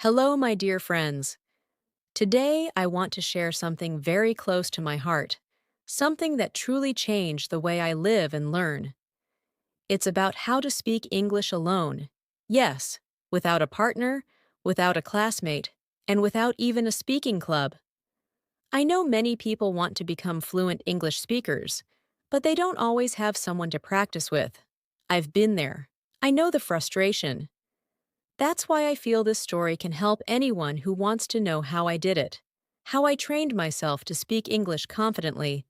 Hello, my dear friends. Today, I want to share something very close to my heart, something that truly changed the way I live and learn. It's about how to speak English alone. Yes, without a partner, without a classmate, and without even a speaking club. I know many people want to become fluent English speakers, but they don't always have someone to practice with. I've been there. I know the frustration. That's why I feel this story can help anyone who wants to know how I did it, how I trained myself to speak English confidently,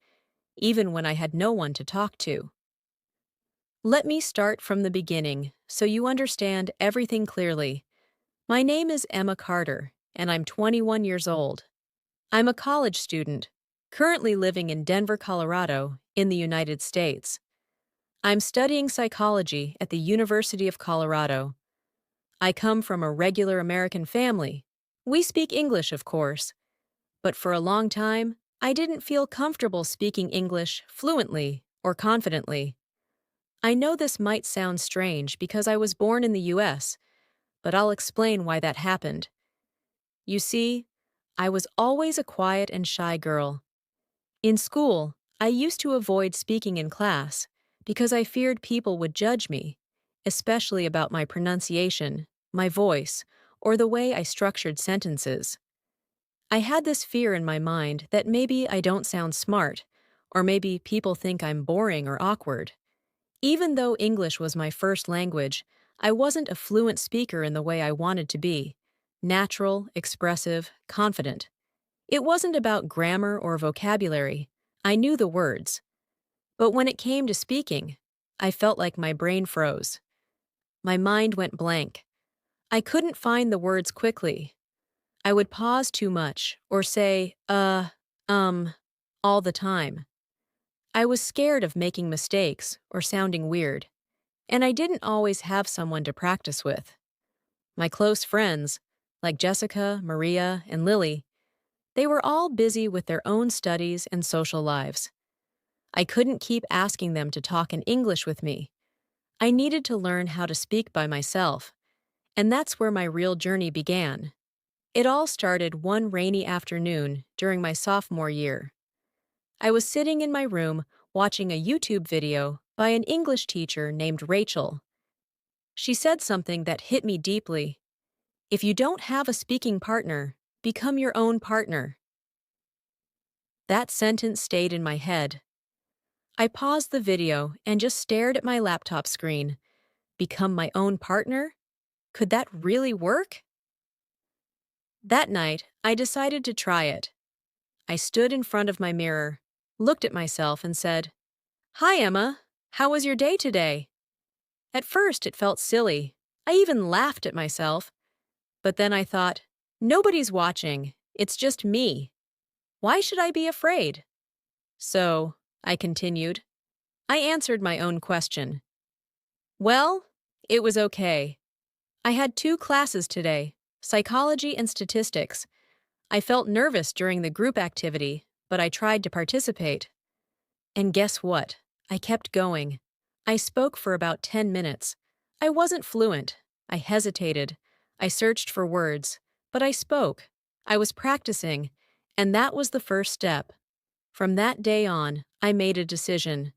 even when I had no one to talk to. Let me start from the beginning so you understand everything clearly. My name is Emma Carter, and I'm 21 years old. I'm a college student, currently living in Denver, Colorado, in the United States. I'm studying psychology at the University of Colorado. I come from a regular American family. We speak English, of course, but for a long time, I didn't feel comfortable speaking English fluently or confidently. I know this might sound strange because I was born in the US, but I'll explain why that happened. You see, I was always a quiet and shy girl. In school, I used to avoid speaking in class because I feared people would judge me, especially about my pronunciation, my voice, or the way I structured sentences. I had this fear in my mind that maybe I don't sound smart, or maybe people think I'm boring or awkward. Even though English was my first language, I wasn't a fluent speaker in the way I wanted to be: natural, expressive, confident. It wasn't about grammar or vocabulary. I knew the words. But when it came to speaking, I felt like my brain froze. My mind went blank. I couldn't find the words quickly. I would pause too much or say, um, all the time. I was scared of making mistakes or sounding weird, and I didn't always have someone to practice with. My close friends, like Jessica, Maria, and Lily, they were all busy with their own studies and social lives. I couldn't keep asking them to talk in English with me. I needed to learn how to speak by myself, and that's where my real journey began. It all started one rainy afternoon during my sophomore year. I was sitting in my room watching a YouTube video by an English teacher named Rachel. She said something that hit me deeply. If you don't have a speaking partner, become your own partner. That sentence stayed in my head. I paused the video and just stared at my laptop screen. Become my own partner? Could that really work? That night, I decided to try it. I stood in front of my mirror, looked at myself, and said, "Hi, Emma. How was your day today?" At first, it felt silly. I even laughed at myself. But then I thought, nobody's watching. It's just me. Why should I be afraid? So, I continued. I answered my own question. Well, it was okay. I had two classes today, psychology and statistics. I felt nervous during the group activity, but I tried to participate. And guess what? I kept going. I spoke for about 10 minutes. I wasn't fluent. I hesitated. I searched for words. But I spoke. I was practicing. And that was the first step. From that day on, I made a decision.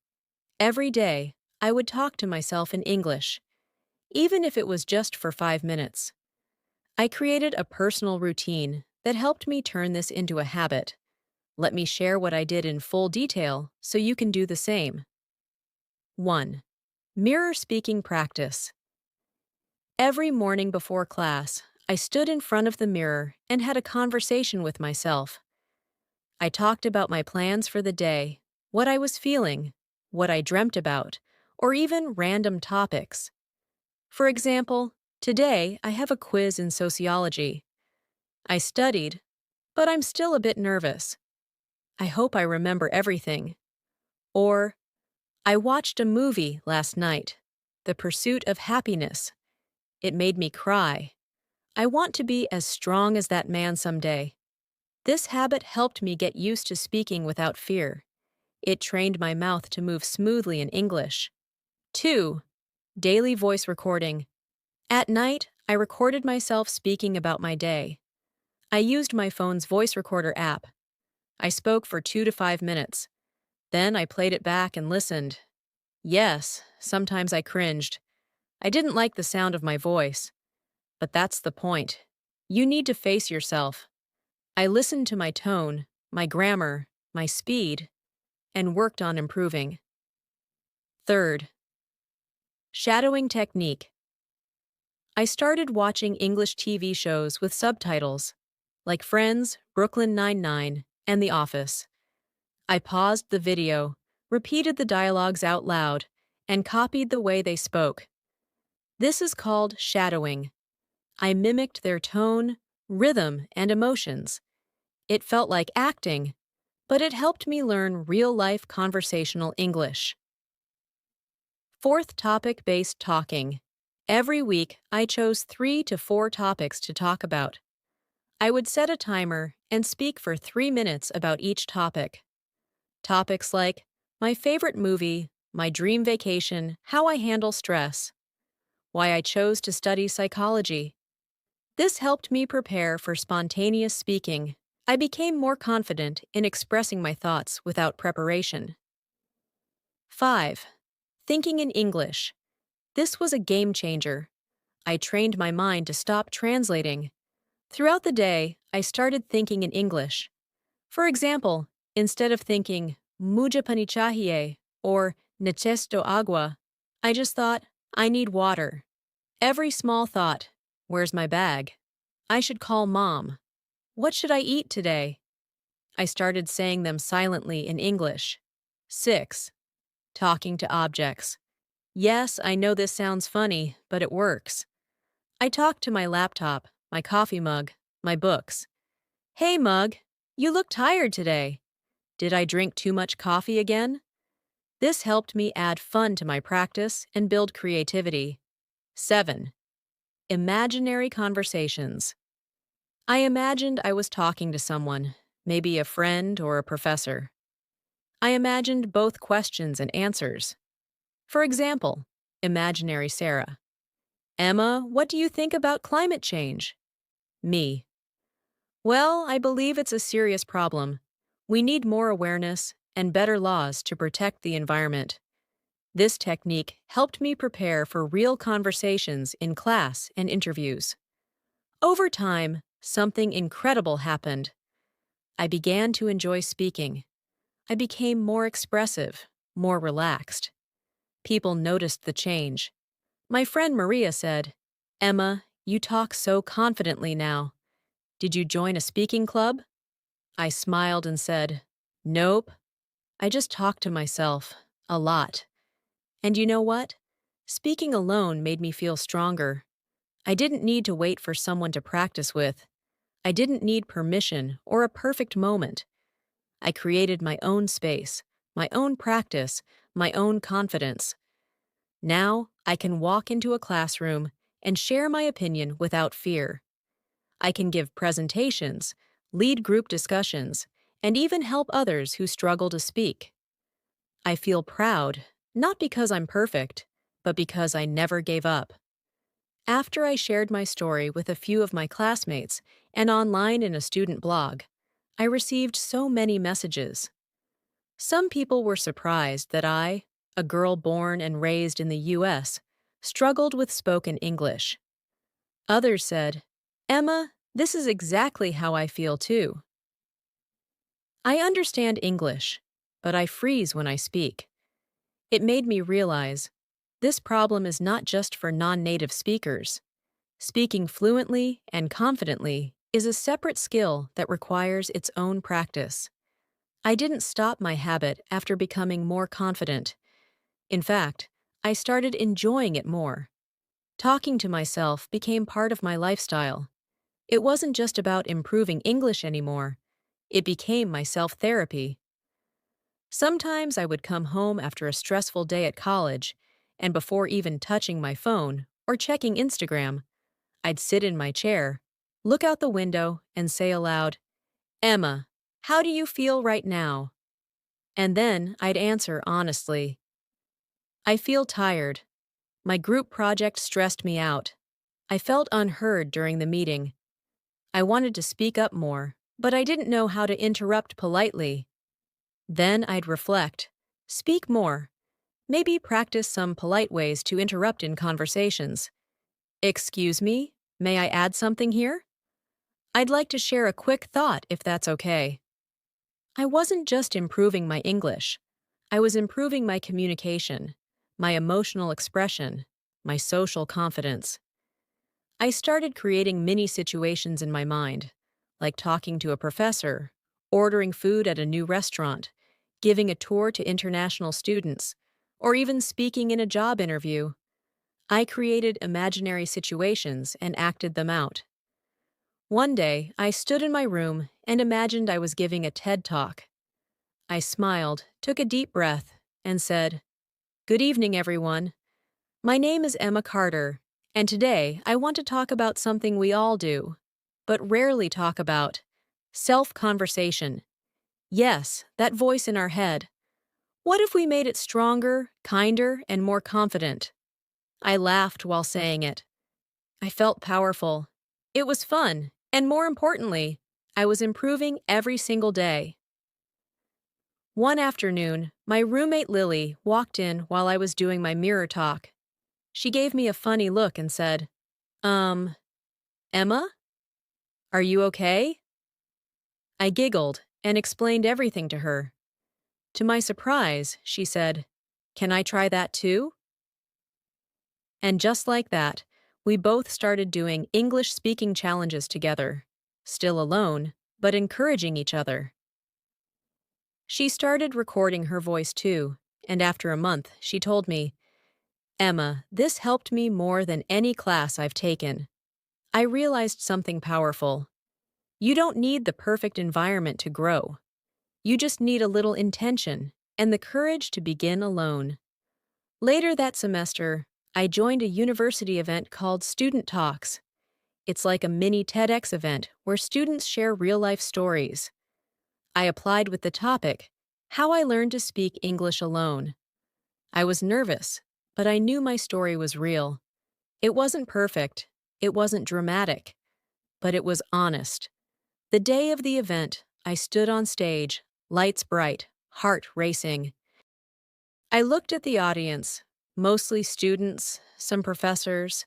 Every day, I would talk to myself in English, even if it was just for 5 minutes. I created a personal routine that helped me turn this into a habit. Let me share what I did in full detail so you can do the same. 1. Mirror speaking practice. Every morning before class, I stood in front of the mirror and had a conversation with myself. I talked about my plans for the day, what I was feeling, what I dreamt about, or even random topics. For example, today I have a quiz in sociology. I studied, but I'm still a bit nervous. I hope I remember everything. Or, I watched a movie last night, The Pursuit of Happiness. It made me cry. I want to be as strong as that man someday. This habit helped me get used to speaking without fear. It trained my mouth to move smoothly in English. 2. Daily voice recording. At night, I I recorded myself speaking about my day. I used my phone's voice recorder app. I spoke for 2 to 5 minutes. Then I played it back and listened. Yes, sometimes I cringed. I didn't like the sound of my voice. But that's the point. You need to face yourself. I listened to my tone, my grammar, my speed, and worked on improving. Third, shadowing technique. I started watching English TV shows with subtitles, like Friends, Brooklyn Nine-Nine, and The Office. I paused the video, repeated the dialogues out loud, and copied the way they spoke. This is called shadowing. I mimicked their tone, rhythm, and emotions. It felt like acting, but it helped me learn real-life conversational English. Fourth, topic-based talking. Every week, I chose 3 to 4 topics to talk about. I would set a timer and speak for 3 minutes about each topic. Topics like my favorite movie, my dream vacation, how I handle stress, why I chose to study psychology. This helped me prepare for spontaneous speaking. I became more confident in expressing my thoughts without preparation. 5. Thinking in English. This was a game changer. I trained my mind to stop translating. Throughout the day, I started thinking in English. For example, instead of thinking, "Muja pani chahiye" or "Necesito agua," I just thought, "I need water." Every small thought, "Where's my bag?" "I should call mom." "What should I eat today?" I started saying them silently in English. 6. Talking to objects. Yes, I know this sounds funny, but it works. I talk to my laptop, my coffee mug, my books. "Hey, mug, you look tired today. Did I drink too much coffee again?" This helped me add fun to my practice and build creativity. 7. Imaginary conversations. I imagined I was talking to someone, maybe a friend or a professor. I imagined both questions and answers. For example, imaginary Sarah. "Emma, what do you think about climate change?" Me. "Well, I believe it's a serious problem. We need more awareness and better laws to protect the environment." This technique helped me prepare for real conversations in class and interviews. Over time, something incredible happened. I began to enjoy speaking. I became more expressive, more relaxed. People noticed the change. My friend Maria said, "Emma, you talk so confidently now. Did you join a speaking club?" I smiled and said, "Nope. I just talk to myself, a lot." And you know what? Speaking alone made me feel stronger. I didn't need to wait for someone to practice with. I didn't need permission or a perfect moment. I created my own space, my own practice, my own confidence. Now, I can walk into a classroom and share my opinion without fear. I can give presentations, lead group discussions, and even help others who struggle to speak. I feel proud, not because I'm perfect, but because I never gave up. After I shared my story with a few of my classmates and online in a student blog, I received so many messages. Some people were surprised that I, a girl born and raised in the U.S., struggled with spoken English. Others said, "Emma, this is exactly how I feel too." I understand English, but I freeze when I speak. It made me realize this problem is not just for non-native speakers. Speaking fluently and confidently is a separate skill that requires its own practice. I didn't stop my habit after becoming more confident. In fact, I started enjoying it more. Talking to myself became part of my lifestyle. It wasn't just about improving English anymore. It became my self-therapy. Sometimes I would come home after a stressful day at college, and before even touching my phone or checking Instagram, I'd sit in my chair, look out the window, and say aloud, "Emma, how do you feel right now?" And then I'd answer honestly, "I feel tired. My group project stressed me out. I felt unheard during the meeting. I wanted to speak up more, but I didn't know how to interrupt politely. Then I'd reflect, speak more, maybe practice some polite ways to interrupt in conversations. Excuse me, may I add something here? I'd like to share a quick thought if that's okay. I wasn't just improving my English. I was improving my communication, my emotional expression, my social confidence. I started creating mini situations in my mind, like talking to a professor, ordering food at a new restaurant, giving a tour to international students, or even speaking in a job interview. I created imaginary situations and acted them out. One day, I stood in my room and imagined I was giving a TED Talk. I smiled, took a deep breath, and said, "Good evening, everyone. My name is Emma Carter, and today I want to talk about something we all do, but rarely talk about: self-conversation. Yes, that voice in our head. What if we made it stronger, kinder, and more confident?" I laughed while saying it. I felt powerful. It was fun, and more importantly, I was improving every single day. One afternoon, my roommate Lily walked in while I was doing my mirror talk. She gave me a funny look and said, Um, Emma? Are you okay?" I giggled and explained everything to her. To my surprise, she said, "Can I try that too?" And just like that, we both started doing English speaking challenges together, still alone, but encouraging each other. She started recording her voice too, and after a month, she told me, "Emma, this helped me more than any class I've taken. I realized something powerful. You don't need the perfect environment to grow. You just need a little intention and the courage to begin alone." Later that semester, I joined a university event called Student Talks. It's like a mini TEDx event where students share real-life stories. I applied with the topic, "How I Learned to Speak English Alone." I was nervous, but I knew my story was real. It wasn't perfect, it wasn't dramatic, but it was honest. The day of the event, I stood on stage, lights bright, heart racing. I looked at the audience, mostly students, some professors.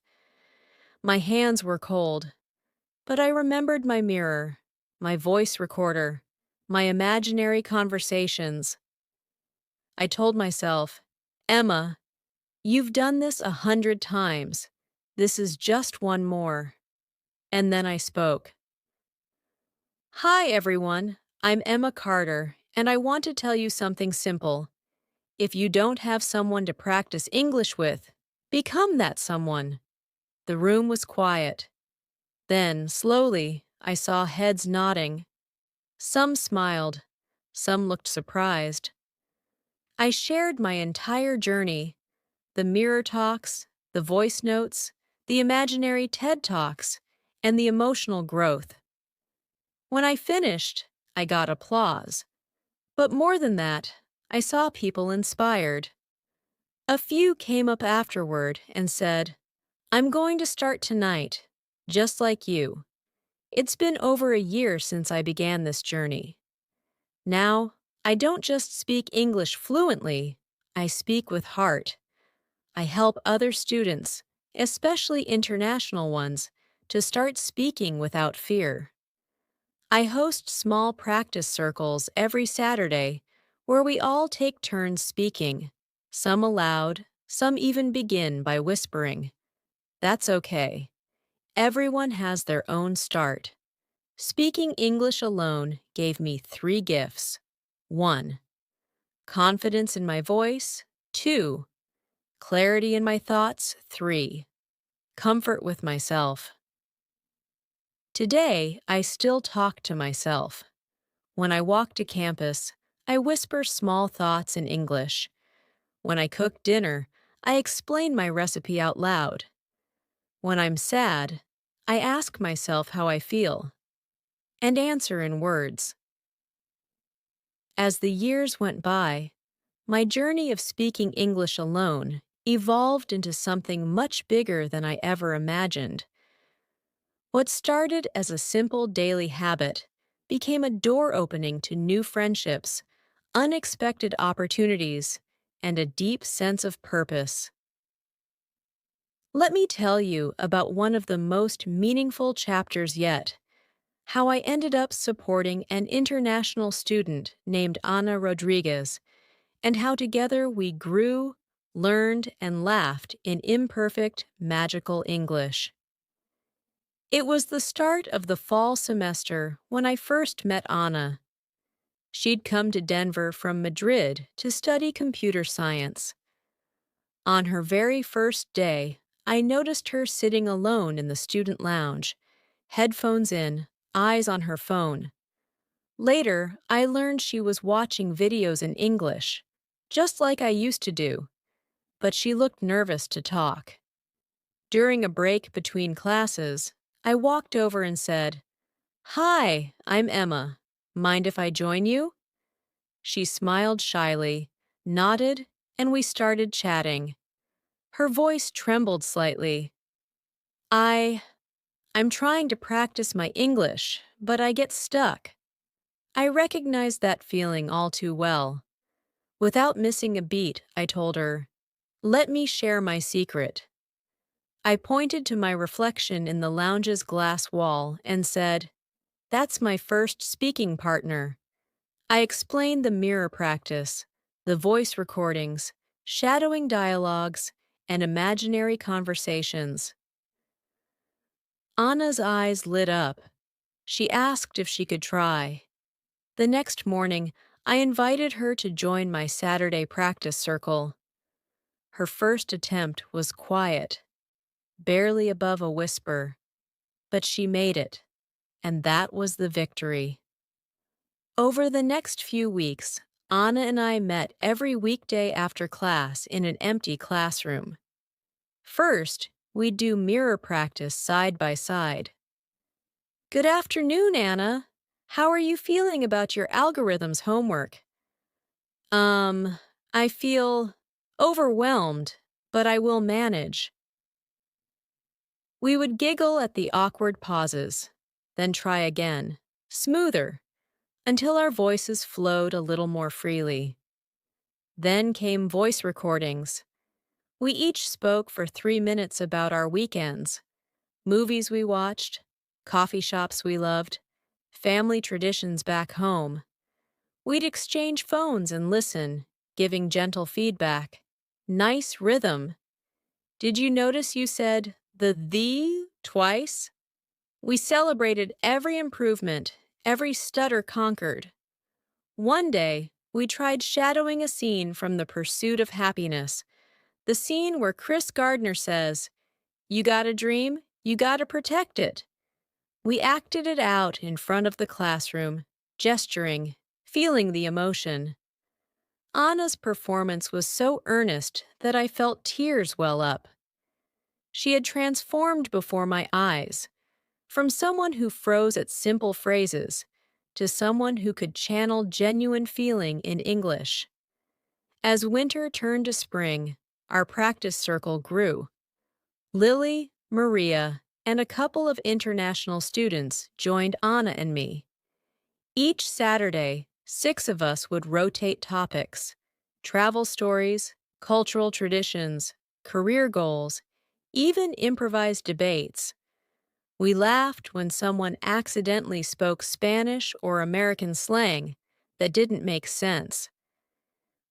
My hands were cold, but I remembered my mirror, my voice recorder, my imaginary conversations. I told myself, "Emma, you've done this 100 times. This is just one more." And then I spoke. "Hi, everyone. I'm Emma Carter, and I want to tell you something simple. If you don't have someone to practice English with, become that someone." The room was quiet. Then, slowly, I saw heads nodding. Some smiled. Some looked surprised. I shared my entire journey: the mirror talks, the voice notes, the imaginary TED Talks, and the emotional growth. When I finished, I got applause. But more than that, I saw people inspired. A few came up afterward and said, "I'm going to start tonight, just like you." It's been over a year since I began this journey. Now, I don't just speak English fluently, I speak with heart. I help other students, especially international ones, to start speaking without fear. I host small practice circles every Saturday where we all take turns speaking, some aloud, some even begin by whispering. That's okay. Everyone has their own start. Speaking English alone gave me 3 gifts. 1. Confidence in my voice. 2. Clarity in my thoughts. 3. Comfort with myself. Today, I still talk to myself. When I walk to campus, I whisper small thoughts in English. When I cook dinner, I explain my recipe out loud. When I'm sad, I ask myself how I feel and answer in words. As the years went by, my journey of speaking English alone evolved into something much bigger than I ever imagined. What started as a simple daily habit became a door opening to new friendships, unexpected opportunities, and a deep sense of purpose. Let me tell you about one of the most meaningful chapters yet: how I ended up supporting an international student named Ana Rodriguez, and how together we grew, learned, and laughed in imperfect, magical English. It was the start of the fall semester when I first met Ana. She'd come to Denver from Madrid to study computer science. On her very first day, I noticed her sitting alone in the student lounge, headphones in, eyes on her phone. Later, I learned she was watching videos in English, just like I used to do, but she looked nervous to talk. During a break between classes, I walked over and said, "Hi, I'm Emma. Mind if I join you?" She smiled shyly, nodded, and we started chatting. Her voice trembled slightly. I, I'm trying to practice my English, but I get stuck. I recognized that feeling all too well. Without missing a beat, I told her, "Let me share my secret." I pointed to my reflection in the lounge's glass wall and said, "That's my first speaking partner." I explained the mirror practice, the voice recordings, shadowing dialogues, and imaginary conversations. Anna's eyes lit up. She asked if she could try. The next morning, I invited her to join my Saturday practice circle. Her first attempt was quiet, barely above a whisper, but she made it, and that was the victory. Over the next few weeks, Anna and I met every weekday after class in an empty classroom. First, we'd do mirror practice side by side. "Good afternoon, Anna. How are you feeling about your algorithms homework?" Um, I feel overwhelmed, but I will manage." We would giggle at the awkward pauses, then try again, smoother, until our voices flowed a little more freely. Then came voice recordings. We each spoke for 3 minutes about our weekends, movies we watched, coffee shops we loved, family traditions back home. We'd exchange phones and listen, giving gentle feedback. Nice rhythm. Did you notice you said the twice? We celebrated every improvement, every stutter conquered. One day, we tried shadowing a scene from The Pursuit of Happiness, the scene where Chris Gardner says, "You got a dream, you gotta protect it." We acted it out in front of the classroom, gesturing, feeling the emotion. Anna's performance was so earnest that I felt tears well up. She had transformed before my eyes, from someone who froze at simple phrases to someone who could channel genuine feeling in English. As winter turned to spring, our practice circle grew. Lily, Maria, and a couple of international students joined Anna and me. Each Saturday, 6 of us would rotate topics: travel stories, cultural traditions, career goals, even improvised debates. We laughed when someone accidentally spoke Spanish or American slang that didn't make sense.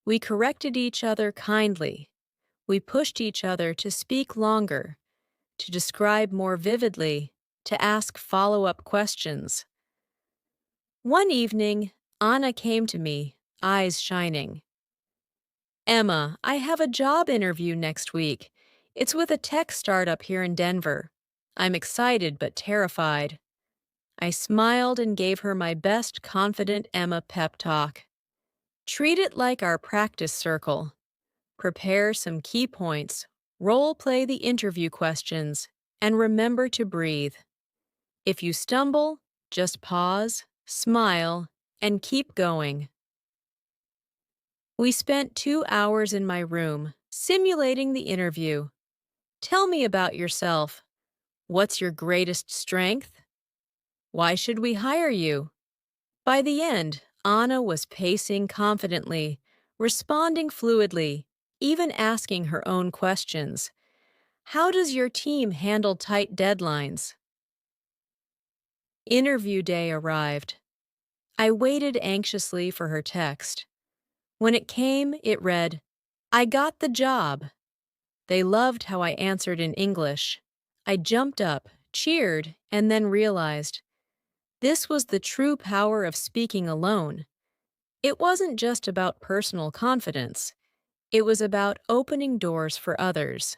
We corrected each other kindly. We pushed each other to speak longer, to describe more vividly, to ask follow-up questions. One evening, Anna came to me, eyes shining. "Emma, I have a job interview next week. It's with a tech startup here in Denver. I'm excited but terrified." I smiled and gave her my best confident Emma pep talk. "Treat it like our practice circle. Prepare some key points, role play the interview questions, and remember to breathe. If you stumble, just pause, smile, and keep going." We spent 2 hours in my room, Simulating the interview. Tell me about yourself. What's your greatest strength? Why should we hire you? By the end, Anna was pacing confidently, responding fluidly, even asking her own questions. How does your team handle tight deadlines? Interview day arrived. I waited anxiously for her text. When it came, it read, "I got the job." They loved how I answered in English. I jumped up, cheered, and then realized this was the true power of speaking alone. It wasn't just about personal confidence, it was about opening doors for others.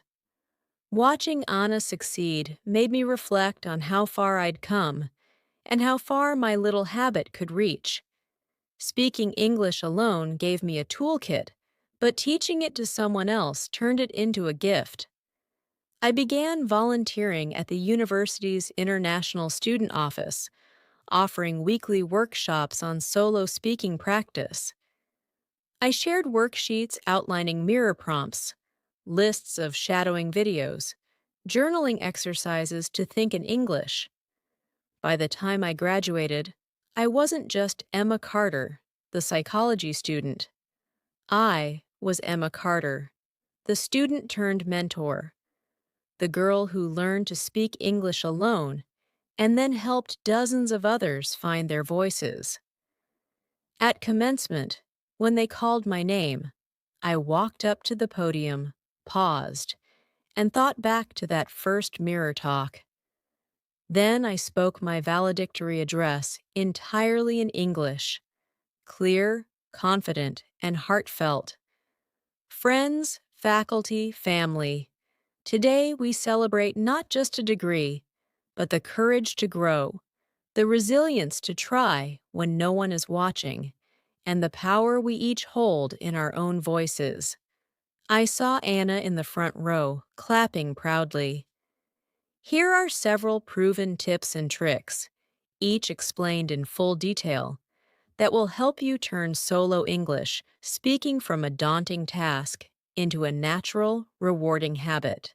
Watching Anna succeed made me reflect on how far I'd come and how far my little habit could reach. Speaking English alone gave me a toolkit, but teaching it to someone else turned it into a gift. I began volunteering at the university's International Student Office, offering weekly workshops on solo speaking practice. I shared worksheets outlining mirror prompts, lists of shadowing videos, journaling exercises to think in English. By the time I graduated, I wasn't just Emma Carter, the psychology student. I was Emma Carter, the student turned mentor, the girl who learned to speak English alone and then helped dozens of others find their voices. At commencement, when they called my name, I walked up to the podium, paused, and thought back to that first mirror talk. Then I spoke my valedictory address entirely in English, clear, confident, and heartfelt. Friends, faculty, family, today we celebrate not just a degree, but the courage to grow, the resilience to try when no one is watching, and the power we each hold in our own voices. I saw Anna in the front row, clapping proudly. Here are several proven tips and tricks, each explained in full detail, that will help you turn solo English, speaking from a daunting task, into a natural, rewarding habit.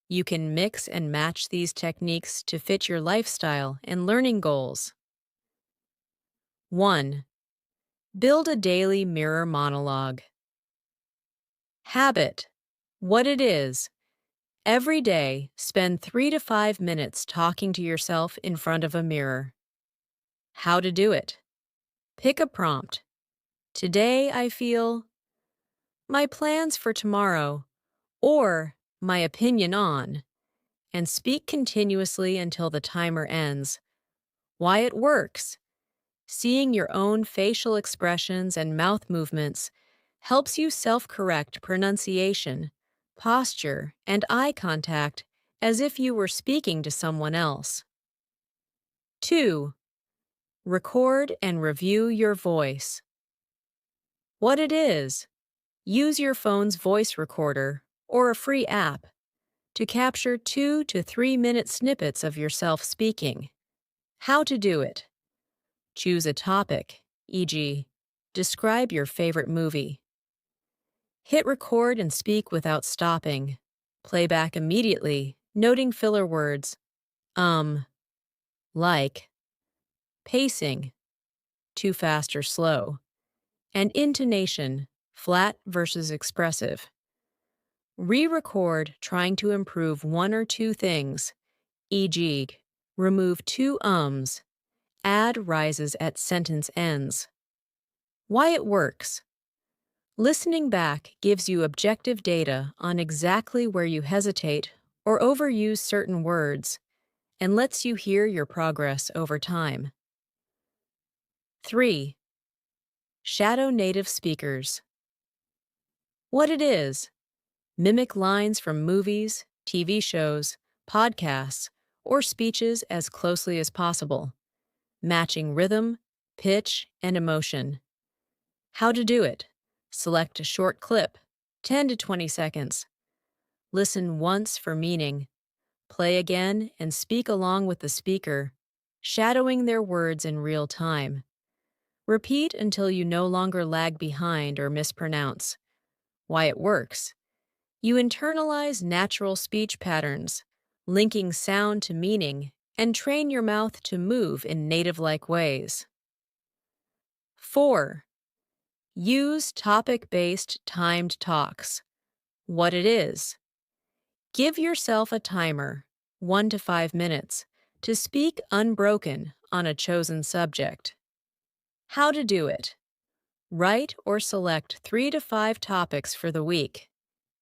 You can mix and match these techniques to fit your lifestyle and learning goals. 1. Build a daily mirror monologue. Habit. What it is. Every day, spend 3 to 5 minutes talking to yourself in front of a mirror. How to do it. Pick a prompt. Today I feel my plans for tomorrow, or my opinion on, and speak continuously until the timer ends. Why it works. Seeing your own facial expressions and mouth movements helps you self-correct pronunciation, posture, and eye contact as if you were speaking to someone else. 2. Record and review your voice. What it is. Use your phone's voice recorder or a free app to capture 2 to 3 minute snippets of yourself speaking. How to do it. Choose a topic, e.g., describe your favorite movie. Hit record and speak without stopping. Play back immediately, noting filler words, like, pacing, too fast or slow, and intonation, flat versus expressive. Re-record trying to improve one or two things, e.g., remove two ums, add rises at sentence ends. Why it works. Listening back gives you objective data on exactly where you hesitate or overuse certain words and lets you hear your progress over time. 3. Shadow native speakers. What it is. Mimic lines from movies, TV shows, podcasts, or speeches as closely as possible, matching rhythm, pitch, and emotion. How to do it. Select a short clip, 10 to 20 seconds. Listen once for meaning. Play again and speak along with the speaker, shadowing their words in real time. Repeat until you no longer lag behind or mispronounce. Why it works. You internalize natural speech patterns, linking sound to meaning, and train your mouth to move in native-like ways. 4. Use topic-based timed talks. What it is. Give yourself a timer, 1 to 5 minutes, to speak unbroken on a chosen subject. How to do it. Write or select 3 to 5 topics for the week,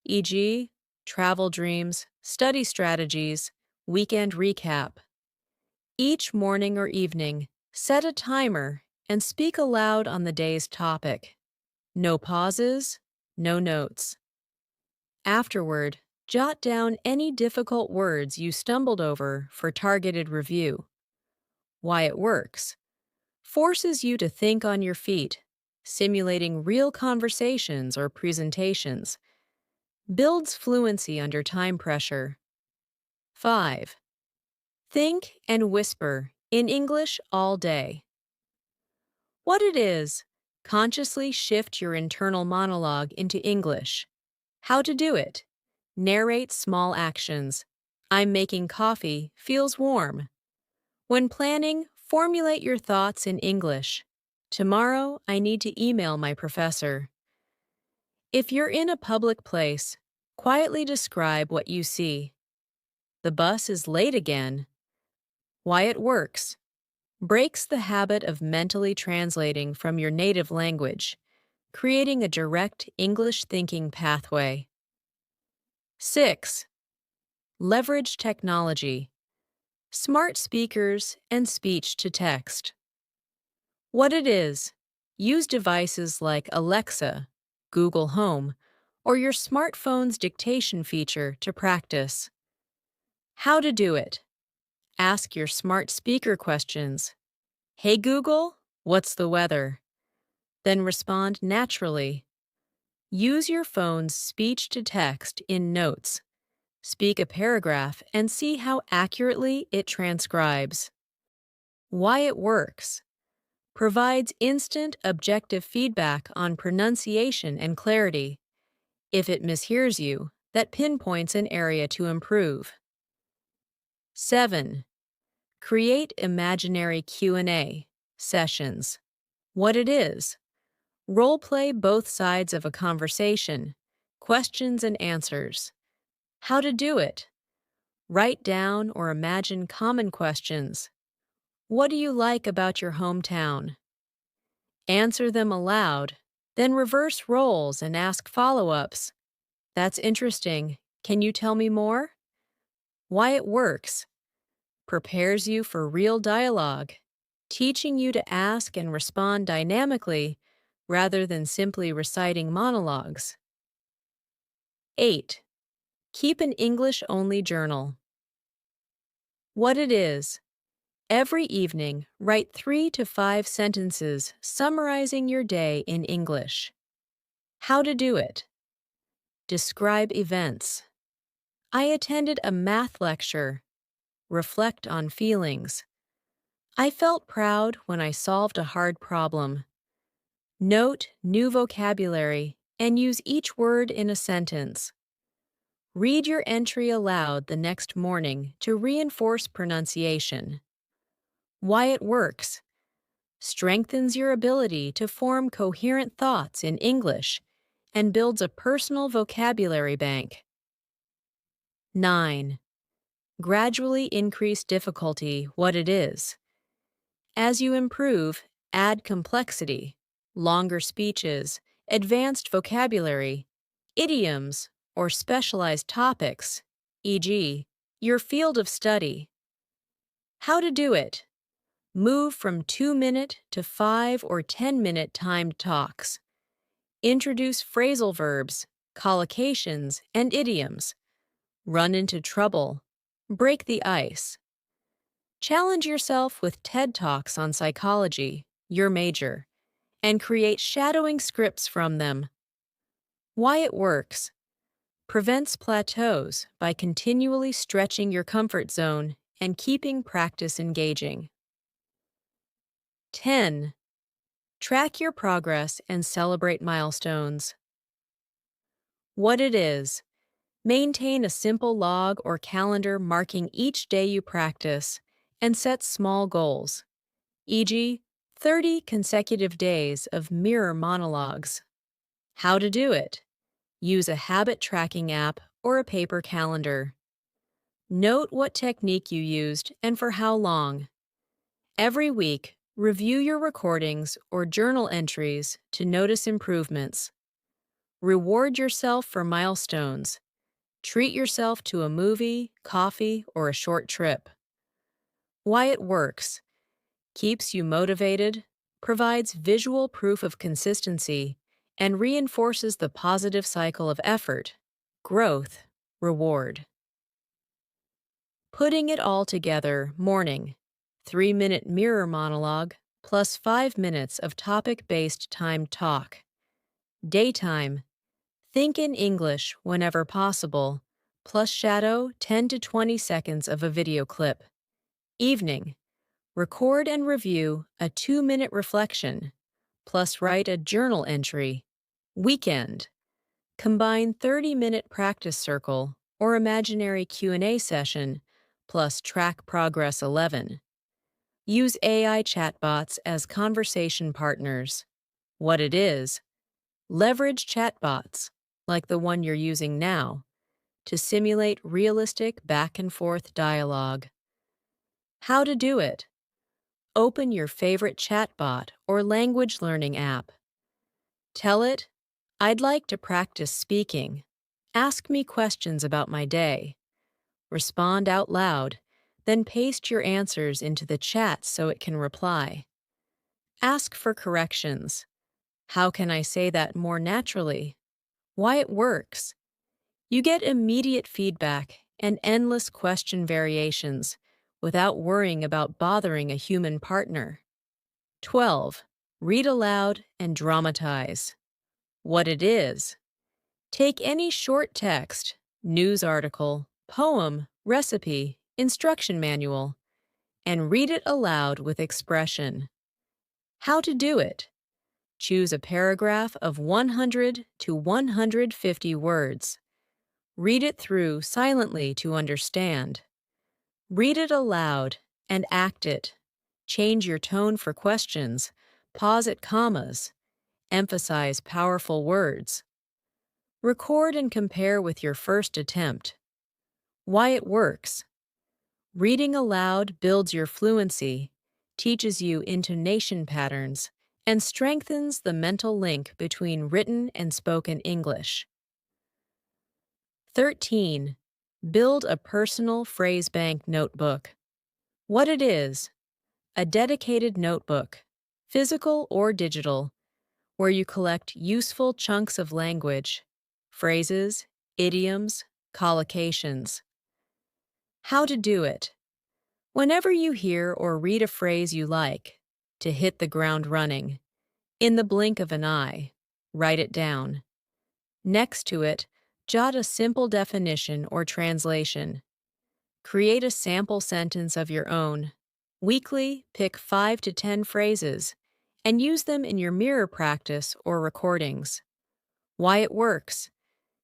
e.g., travel dreams, study strategies, weekend recap. Each morning or evening, set a timer and speak aloud on the day's topic. No pauses, no notes. Afterward, jot down any difficult words you stumbled over for targeted review. Why it works. Forces you to think on your feet, simulating real conversations or presentations. Builds fluency under time pressure. 5. Think and whisper in English all day. What it is. Consciously shift your internal monologue into English. How to do it. Narrate small actions. I'm making coffee feels warm. When planning, formulate your thoughts in English. Tomorrow, I need to email my professor. If you're in a public place, quietly describe what you see. The bus is late again. Why it works. Breaks the habit of mentally translating from your native language, creating a direct English thinking pathway. 6. Leverage technology. Smart speakers and speech to text. What it is. Use devices like Alexa, Google Home, or your smartphone's dictation feature to practice. How to do it. Ask your smart speaker questions. Hey Google, what's the weather? Then respond naturally. Use your phone's speech to text in notes. Speak a paragraph and see how accurately it transcribes. Why it works. Provides instant objective feedback on pronunciation and clarity. If it mishears you, that pinpoints an area to improve. 7. Create imaginary Q&A sessions. What it is. Role-play both sides of a conversation, questions and answers. How to do it. Write down or imagine common questions. What do you like about your hometown? Answer them aloud, then reverse roles and ask follow-ups. That's interesting. Can you tell me more? Why it works. Prepares you for real dialogue, teaching you to ask and respond dynamically rather than simply reciting monologues. 8. Keep an English-only journal. What it is. Every evening, write 3 to 5 sentences summarizing your day in English. How to do it. Describe events. I attended a math lecture. Reflect on feelings. I felt proud when I solved a hard problem. Note new vocabulary and use each word in a sentence. Read your entry aloud the next morning to reinforce pronunciation. Why it works. Strengthens your ability to form coherent thoughts in English and builds a personal vocabulary bank. 9. Gradually increase difficulty what it is. As you improve, add complexity, longer speeches, advanced vocabulary, idioms, or specialized topics, e.g., your field of study. How to do it. Move from 2-minute to 5 or 10-minute timed talks. Introduce phrasal verbs, collocations, and idioms. Run into trouble. Break the ice. Challenge yourself with TED Talks on psychology, your major, and create shadowing scripts from them. Why it works. Prevents plateaus by continually stretching your comfort zone and keeping practice engaging. 10. Track your progress and celebrate milestones. What it is. Maintain a simple log or calendar marking each day you practice, and set small goals, e.g., 30 consecutive days of mirror monologues. How to do it? Use a habit tracking app or a paper calendar. Note what technique you used and for how long. Every week, review your recordings or journal entries to notice improvements. Reward yourself for milestones. Treat yourself to a movie, coffee, or a short trip. Why it works: keeps you motivated, provides visual proof of consistency, and reinforces the positive cycle of effort, growth, reward. Putting it all together, morning, 3-minute mirror monologue plus 5 minutes of topic-based timed talk. Daytime, think in English whenever possible, plus shadow 10 to 20 seconds of a video clip. Evening, record and review a 2-minute reflection, plus write a journal entry. Weekend, combine 30-minute practice circle or imaginary Q&A session, plus track progress 11. Use AI chatbots as conversation partners. What it is: leverage chatbots, like the one you're using now, to simulate realistic back-and-forth dialogue. How to do it? Open your favorite chatbot or language learning app. Tell it, "I'd like to practice speaking. Ask me questions about my day." Respond out loud, then paste your answers into the chat so it can reply. Ask for corrections. How can I say that more naturally? Why it works. You get immediate feedback and endless question variations without worrying about bothering a human partner. 12. Read aloud and dramatize. What it is: take any short text, news article, poem, recipe, instruction manual, and read it aloud with expression. How to do it? Choose a paragraph of 100 to 150 words. Read it through silently to understand. Read it aloud and act it. Change your tone for questions, pause at commas, emphasize powerful words. Record and compare with your first attempt. Why it works: reading aloud builds your fluency, teaches you intonation patterns, and strengthens the mental link between written and spoken English. 13. Build a personal phrase bank notebook. What it is: a dedicated notebook, physical or digital, where you collect useful chunks of language, phrases, idioms, collocations. How to do it? Whenever you hear or read a phrase you like, to hit the ground running, in the blink of an eye, write it down. Next to it, jot a simple definition or translation. Create a sample sentence of your own. Weekly, pick 5 to 10 phrases and use them in your mirror practice or recordings. Why it works: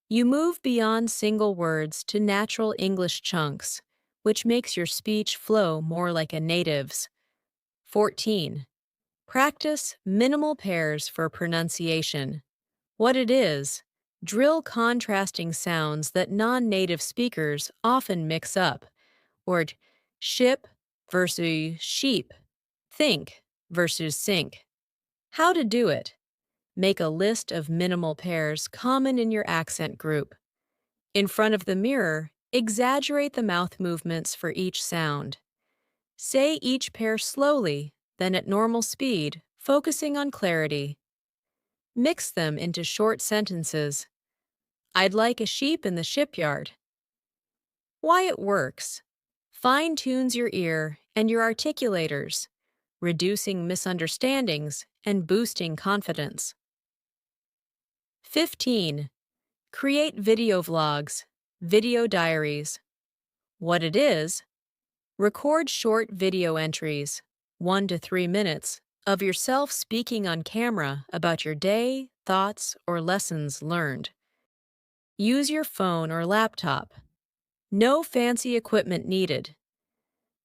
you move beyond single words to natural English chunks, which makes your speech flow more like a native's. 14. Practice minimal pairs for pronunciation. What it is: drill contrasting sounds that non-native speakers often mix up, or ship versus sheep, think versus sink. How to do it? Make a list of minimal pairs common in your accent group. In front of the mirror, exaggerate the mouth movements for each sound. Say each pair slowly, then at normal speed, focusing on clarity. Mix them into short sentences. I'd like a sheep in the shipyard. Why it works: fine-tunes your ear and your articulators, reducing misunderstandings and boosting confidence. 15. Create video vlogs, video diaries. What it is: record short video entries, 1 to 3 minutes, of yourself speaking on camera about your day, thoughts, or lessons learned. Use your phone or laptop. No fancy equipment needed.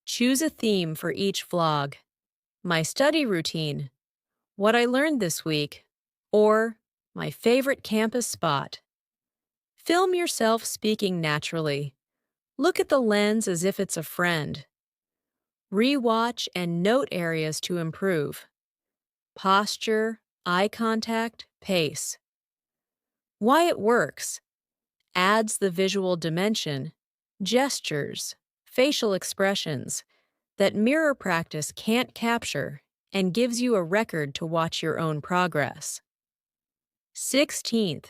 Choose a theme for each vlog. My study routine, what I learned this week, or my favorite campus spot. Film yourself speaking naturally. Look at the lens as if it's a friend. Rewatch and note areas to improve. Posture, eye contact, pace. Why it works. Adds the visual dimension, gestures, facial expressions that mirror practice can't capture and gives you a record to watch your own progress. 16th,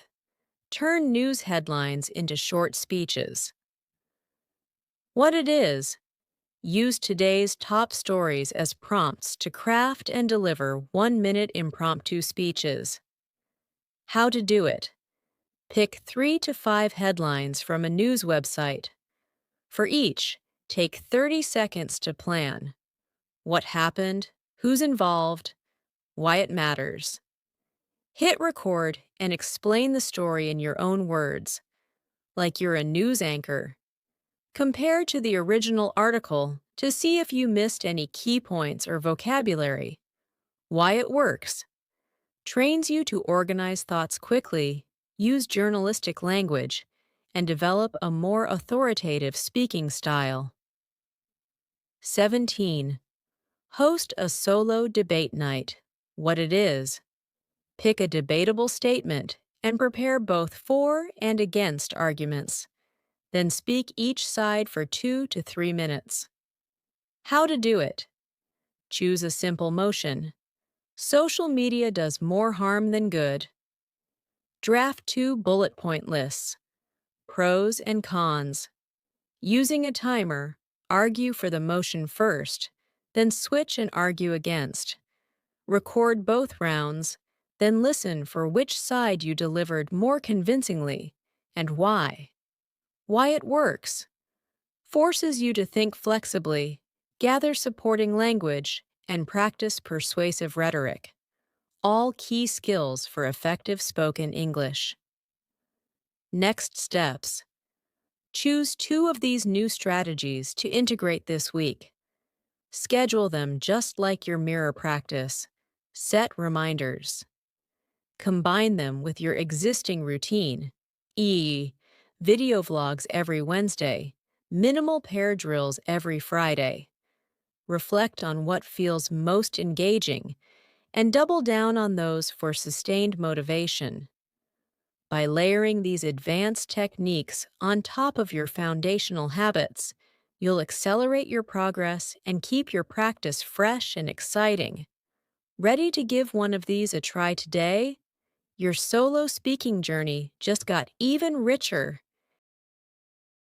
turn news headlines into short speeches. What it is, use today's top stories as prompts to craft and deliver 1-minute impromptu speeches. How to do it. Pick 3 to 5 headlines from a news website. For each, take 30 seconds to plan. What happened, who's involved, why it matters. Hit record and explain the story in your own words, like you're a news anchor. Compare to the original article to see if you missed any key points or vocabulary. Why it works. Trains you to organize thoughts quickly, use journalistic language, and develop a more authoritative speaking style. 17. Host a solo debate night. What it is. Pick a debatable statement and prepare both for and against arguments. Then speak each side for 2 to 3 minutes. How to do it. Choose a simple motion. Social media does more harm than good. Draft 2 bullet point lists. Pros and cons. Using a timer, argue for the motion first, then switch and argue against. Record both rounds, then listen for which side you delivered more convincingly and why. Why it works. Forces you to think flexibly, gather supporting language, and practice persuasive rhetoric. All key skills for effective spoken English. Next steps. Choose 2 of these new strategies to integrate this week. Schedule them just like your mirror practice. Set reminders. Combine them with your existing routine, e.g., video vlogs every Wednesday, minimal pair drills every Friday. Reflect on what feels most engaging and double down on those for sustained motivation. By layering these advanced techniques on top of your foundational habits, you'll accelerate your progress and keep your practice fresh and exciting. Ready to give one of these a try today? Your solo speaking journey just got even richer.